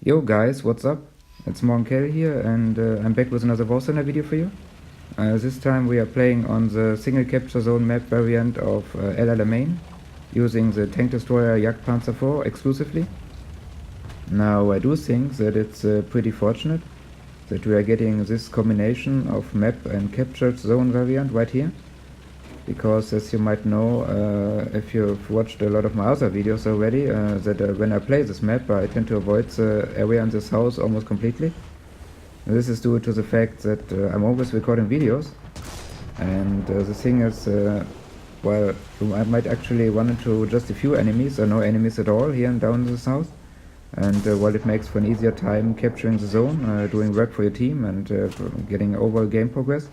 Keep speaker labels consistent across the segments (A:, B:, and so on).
A: Yo guys, what's up? It's Monkel here, and I'm back with another War Center video for you. This time we are playing on the single capture zone map variant of Alamein, using the tank destroyer Jagdpanzer IV exclusively. Now I do think that it's pretty fortunate that we are getting this combination of map and captured zone variant right here. Because as you might know, if you've watched a lot of my other videos already, that when I play this map I tend to avoid the area in this house almost completely. This is due to the fact that I'm always recording videos, and the thing is, well, I might actually run into just a few enemies or no enemies at all here and down in this house. And while it makes for an easier time capturing the zone, doing work for your team and getting overall game progress,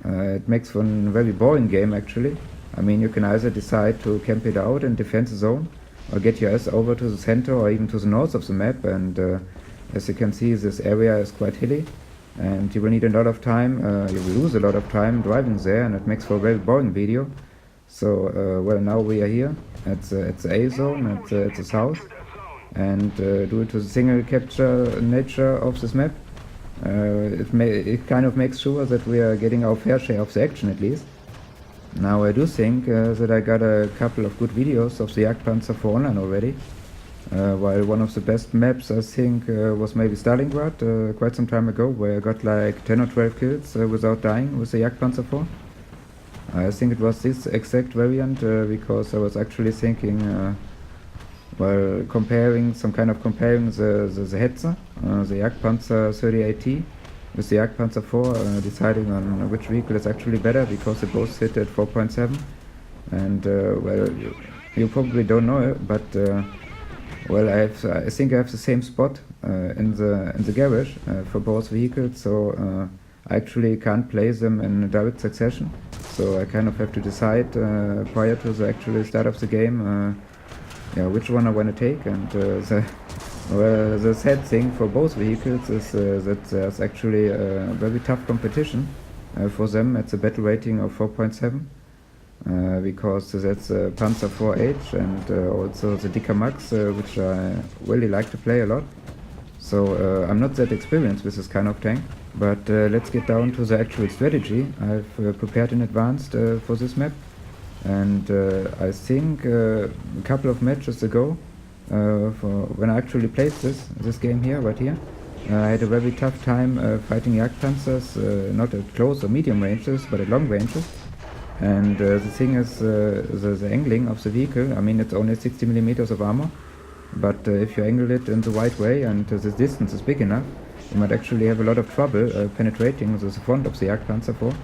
A: it makes for a very boring game actually. I mean, you can either decide to camp it out and defend the zone, or get your ass over to the center or even to the north of the map, and as you can see, this area is quite hilly and you will need a lot of time, you will lose a lot of time driving there, and it makes for a very boring video. So well, now we are here at the A zone, at the south, and due to the single capture nature of this map, it kind of makes sure that we are getting our fair share of the action at least. Now I do think that I got a couple of good videos of the Jagdpanzer IV online already, while one of the best maps I think was maybe Stalingrad quite some time ago, where I got like 10 or 12 kills without dying with the Jagdpanzer IV. I think it was this exact variant because I was actually thinking, well, comparing the Hetzer, the Jagdpanzer 38T with the Jagdpanzer IV, deciding on which vehicle is actually better, because they both hit at 4.7. And well, you probably don't know it, but well, I think I have the same spot in the garage for both vehicles, so I actually can't play them in direct succession. So I kind of have to decide prior to the actual start of the game, yeah, which one I want to take. And the sad thing for both vehicles is that there's actually a very tough competition for them at the battle rating of 4.7, because that's Panzer 4H and also the Dicker Max, which I really like to play a lot. So I'm not that experienced with this kind of tank, but let's get down to the actual strategy I've prepared in advance for this map. And I think a couple of matches ago, for when I actually played this game here, right here, I had a very tough time fighting Jagdpanzers, not at close or medium ranges, but at long ranges. And the thing is, the angling of the vehicle, I mean, it's only 60 millimeters of armor, but if you angle it in the right way and this distance is big enough, you might actually have a lot of trouble penetrating the front of the Jagdpanzer IV.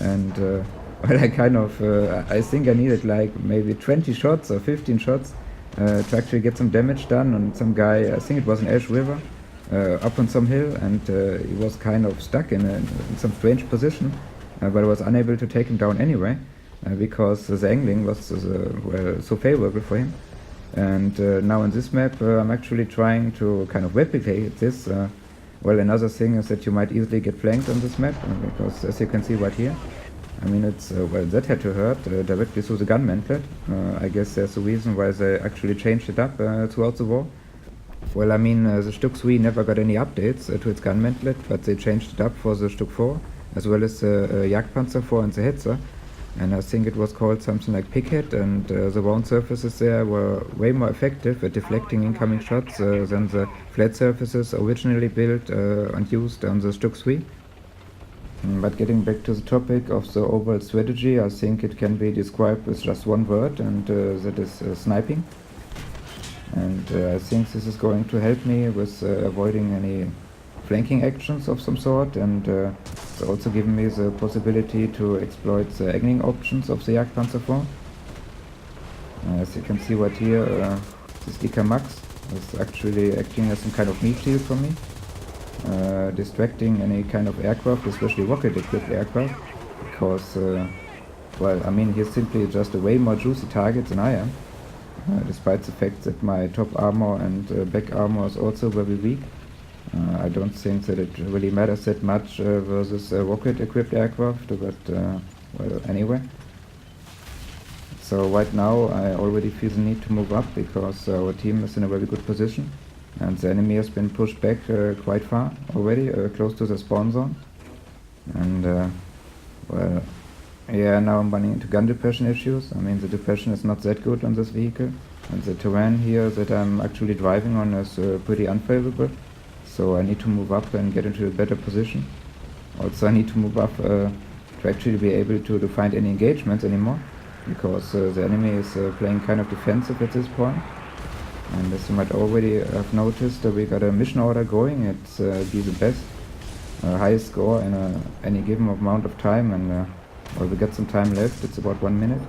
A: And well, I kind of, I think I needed like maybe 20 shots or 15 shots to actually get some damage done on some guy. I think it was an Ash River, up on some hill, and he was kind of stuck in some strange position, but I was unable to take him down anyway, because the angling was well, so favorable for him. And now in this map, I'm actually trying to kind of replicate this. Well, another thing is that you might easily get flanked on this map, because as you can see right here, I mean, it's, well, that had to hurt directly through the gun mantlet. I guess there's a reason why they actually changed it up throughout the war. Well, I mean, the Stück 3 never got any updates to its gun mantlet, but they changed it up for the Stück 4, as well as the Jagdpanzer IV and the Hetzer. And I think it was called something like Pighead, and the round surfaces there were way more effective at deflecting incoming shots than the flat surfaces originally built and used on the Stück 3. But getting back to the topic of the overall strategy, I think it can be described with just one word, and that is sniping. And I think this is going to help me with avoiding any flanking actions of some sort, and it's also given me the possibility to exploit the angling options of the Jagdpanzer IV. As you can see right here, this Dicker Max is actually acting as some kind of meat shield for me. Distracting any kind of aircraft, especially rocket-equipped aircraft, because, well, I mean, he's simply just a way more juicy target than I am, despite the fact that my top armor and back armor is also very weak. I don't think that it really matters that much versus rocket-equipped aircraft, but, well, anyway. So right now I already feel the need to move up, because our team is in a very good position. and the enemy has been pushed back quite far already, close to the spawn zone. And well, yeah, now I'm running into gun depression issues. I mean, the depression is not that good on this vehicle, and the terrain here that I'm actually driving on is pretty unfavorable, so I need to move up and get into a better position. Also, I need to move up to actually be able to find any engagements anymore, because the enemy is playing kind of defensive at this point. And as you might already have noticed, we got a mission order going. It's be the best, highest score in any given amount of time, and well, we got some time left. It's about 1 minute,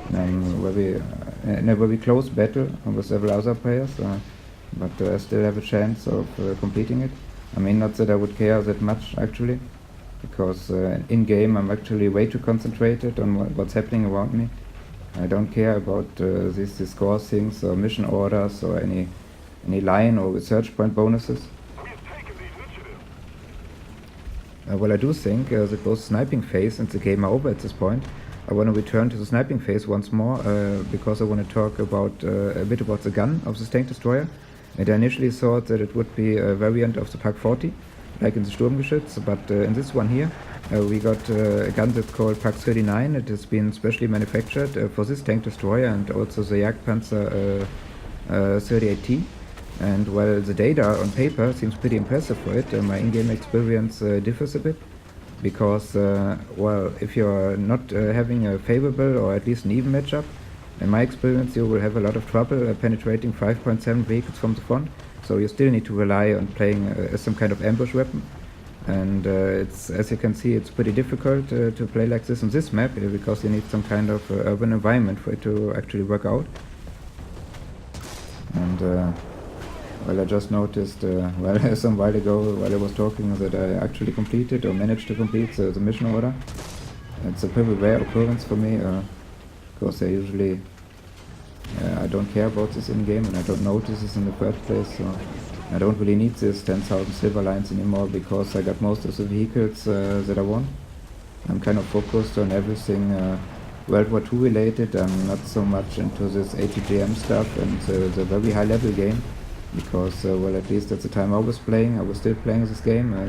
A: in a very close battle with several other players, but I still have a chance of completing it. I mean, not that I would care that much actually, because in game I'm actually way too concentrated on what's happening around me. I don't care about these score things or mission orders or any line or research point bonuses. Well, I do think that both sniping phase and the game are over at this point. I want to return to the sniping phase once more because I want to talk about a bit about the gun of the tank destroyer. And I initially thought that it would be a variant of the Pak 40, like in the Sturmgeschütz, but in this one here we got a gun that's called Pak 39. It has been specially manufactured for this tank destroyer and also the Jagdpanzer 38T. And while the data on paper seems pretty impressive for it, my in-game experience differs a bit, because well, if you're not having a favorable or at least an even matchup, in my experience you will have a lot of trouble penetrating 5.7 vehicles from the front, so you still need to rely on playing as some kind of ambush weapon. And it's, as you can see, it's pretty difficult to play like this on this map, because you need some kind of urban environment for it to actually work out. And well, I just noticed, well, some while ago, while I was talking, that I actually completed or managed to complete the mission order. It's a pretty rare occurrence for me, because I usually, I don't care about this in-game, and I don't notice this in the first place, so I don't really need this 10,000 silver lines anymore, because I got most of the vehicles that I want. I'm kind of focused on everything World War II related. I'm not so much into this ATGM stuff and the very high level game. Because, well, at least at the time I was still playing this game. I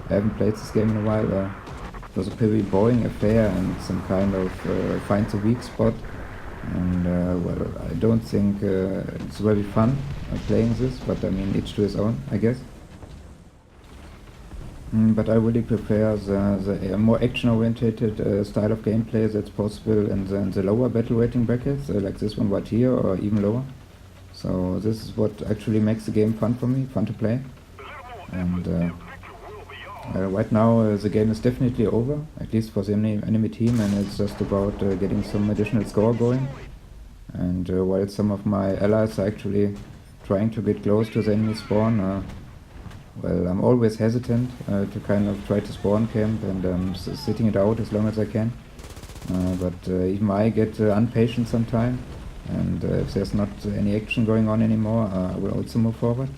A: haven't played this game in a while. It was a pretty boring affair and some kind of find the weak spot. And, well, I don't think it's very fun playing this, but I mean, each to his own, I guess. But I really prefer the more action-oriented style of gameplay that's possible in the lower battle rating brackets, like this one right here, or even lower. So this is what actually makes the game fun for me, fun to play. And right now the game is definitely over, at least for the enemy team, and it's just about getting some additional score going. And while some of my allies are actually trying to get close to the enemy spawn, well, I'm always hesitant to kind of try to spawn camp, and I'm sitting it out as long as I can. But even I get impatient sometimes. And if there's not any action going on anymore, I will also move forward.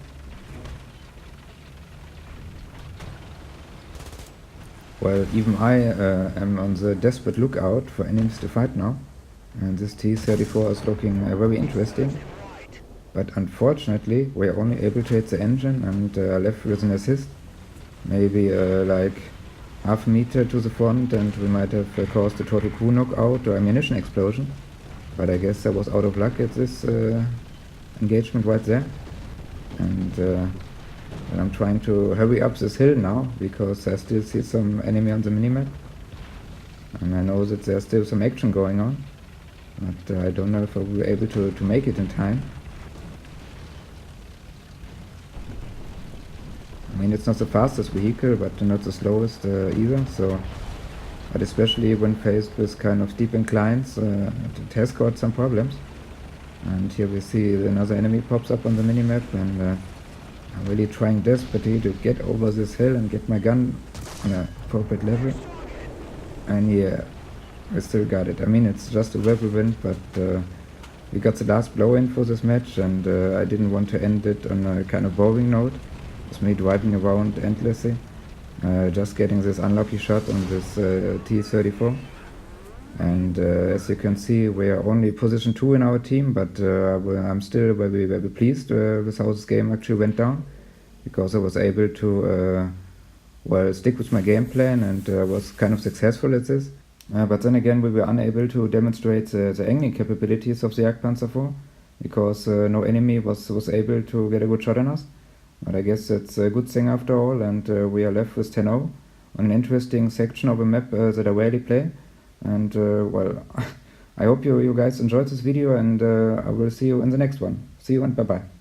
A: Well, even I am on the desperate lookout for enemies to fight now, and this T-34 is looking very interesting. But unfortunately, we are only able to hit the engine, and left with an assist. Maybe like half a meter to the front, and we might have caused a total crew knockout or ammunition explosion. But I guess I was out of luck at this engagement right there. And I'm trying to hurry up this hill now, because I still see some enemy on the minimap. And I know that there's still some action going on. But I don't know if I will be able to make it in time. I mean, it's not the fastest vehicle, but not the slowest either. So. But especially when faced with kind of steep inclines, it has got some problems. And here we see another enemy pops up on the minimap, and I'm really trying desperately to get over this hill and get my gun on an appropriate level. And yeah, we still got it. I mean, it's just a rebel win, but we got the last blow-in for this match, and I didn't want to end it on a kind of boring note. It's me driving around endlessly. Just getting this unlucky shot on this T-34. And as you can see, we are only position 2 in our team, but I'm still very pleased with how this game actually went down, because I was able to well, stick with my game plan and was kind of successful at this. But then again, we were unable to demonstrate the angling capabilities of the Jagdpanzer IV, because no enemy was able to get a good shot on us. But I guess that's a good thing after all, and we are left with 10-0 on an interesting section of a map that I rarely play. And well, I hope you guys enjoyed this video, and I will see you in the next one. See you and bye bye.